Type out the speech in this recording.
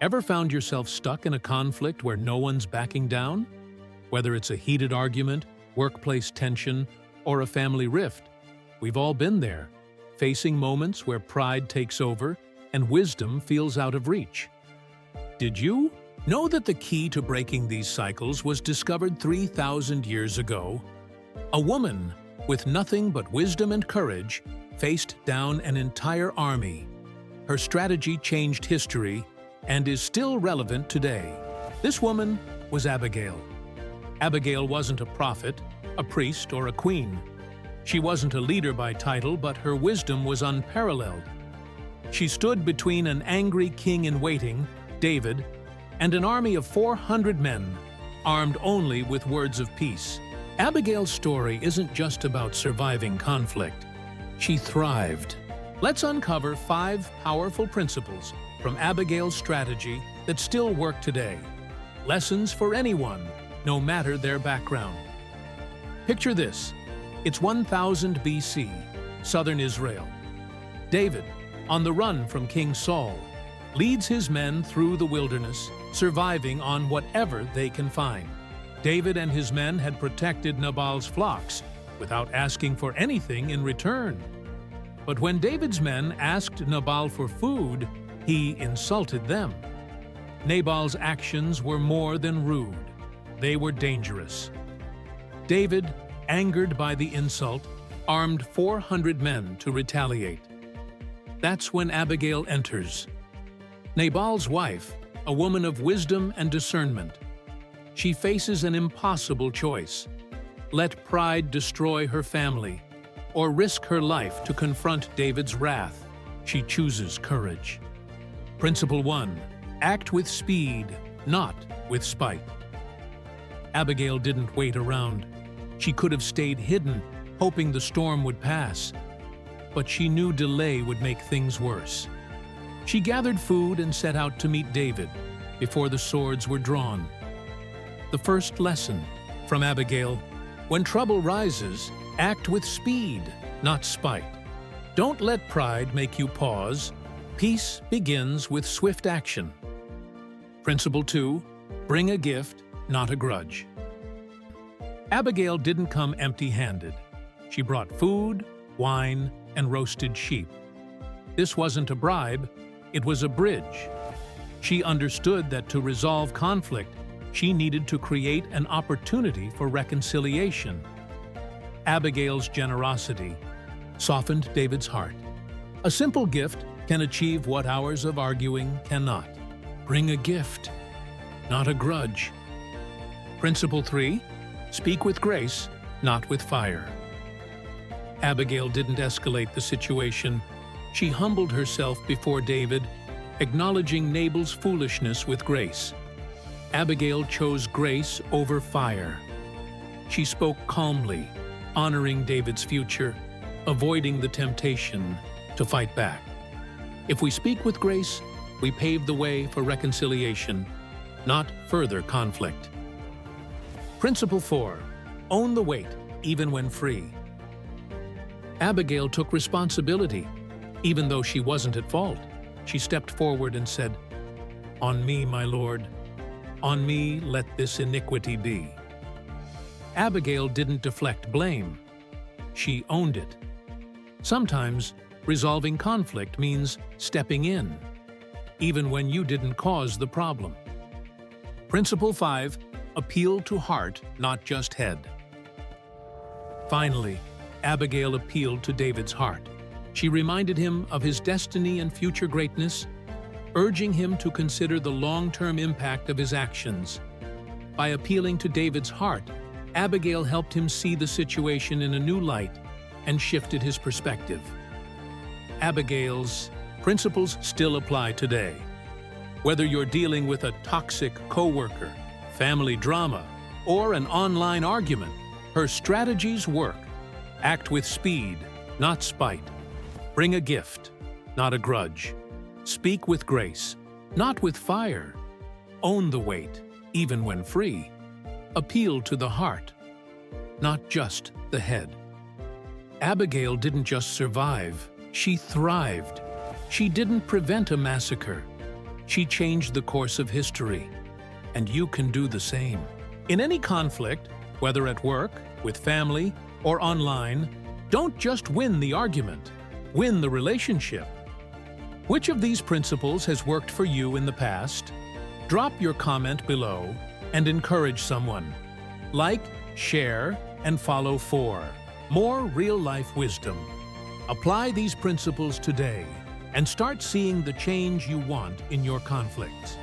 Ever found yourself stuck in a conflict where no one's backing down? Whether it's a heated argument, workplace tension, or a family rift, we've all been there, facing moments where pride takes over and wisdom feels out of reach. Did you know that the key to breaking these cycles was discovered 3,000 years ago? A woman with nothing but wisdom and courage faced down an entire army. Her strategy changed history and is still relevant today. This woman was Abigail. Abigail wasn't a prophet, a priest, or a queen. She wasn't a leader by title, but her wisdom was unparalleled. She stood between an angry king-in-waiting, David, and an army of 400 men, armed only with words of peace. Abigail's story isn't just about surviving conflict. She thrived. Let's uncover 5 powerful principles from Abigail's strategy that still work today. Lessons for anyone, no matter their background. Picture this. It's 1000 BC, southern Israel. David, on the run from King Saul, leads his men through the wilderness, surviving on whatever they can find. David and his men had protected Nabal's flocks without asking for anything in return. But when David's men asked Nabal for food, he insulted them. Nabal's actions were more than rude. They were dangerous. David, angered by the insult, armed 400 men to retaliate. That's when Abigail enters. Nabal's wife, a woman of wisdom and discernment. She faces an impossible choice. Let pride destroy her family, or risk her life to confront David's wrath. She chooses courage. Principle 1. Act with speed, not with spite. Abigail didn't wait around. She could have stayed hidden, hoping the storm would pass. But she knew delay would make things worse. She gathered food and set out to meet David before the swords were drawn. The first lesson from Abigail: when trouble rises, act with speed, not spite. Don't let pride make you pause. Peace begins with swift action. Principle 2. Bring a gift, not a grudge. Abigail didn't come empty-handed. She brought food, wine, and roasted sheep. This wasn't a bribe, it was a bridge. She understood that to resolve conflict, she needed to create an opportunity for reconciliation. Abigail's generosity softened David's heart. A simple gift can achieve what hours of arguing cannot. Bring a gift, not a grudge. Principle 3. Speak with grace, not with fire. Abigail didn't escalate the situation. She humbled herself before David, acknowledging Nabal's foolishness with grace. Abigail chose grace over fire. She spoke calmly, honoring David's future, avoiding the temptation to fight back. If we speak with grace, we pave the way for reconciliation, not further conflict. Principle 4. Own the weight, even when free. Abigail took responsibility, even though she wasn't at fault. She stepped forward and said, "On me, my Lord. On me let this iniquity be." Abigail didn't deflect blame. She owned it. Sometimes, resolving conflict means stepping in, even when you didn't cause the problem. Principle 5. Appeal to heart, not just head. Finally, Abigail appealed to David's heart. She reminded him of his destiny and future greatness, urging him to consider the long-term impact of his actions. By appealing to David's heart, Abigail helped him see the situation in a new light and shifted his perspective. Abigail's principles still apply today. Whether you're dealing with a toxic coworker, family drama, or an online argument, her strategies work. Act with speed, not spite. Bring a gift, not a grudge. Speak with grace, not with fire. Own the weight, even when free. Appeal to the heart, not just the head. Abigail didn't just survive, she thrived. She didn't prevent a massacre. She changed the course of history, and you can do the same. In any conflict, whether at work, with family, or online, don't just win the argument, win the relationship. Which of these principles has worked for you in the past? Drop your comment below and encourage someone. Like, share, and follow for more real-life wisdom. Apply these principles today and start seeing the change you want in your conflicts.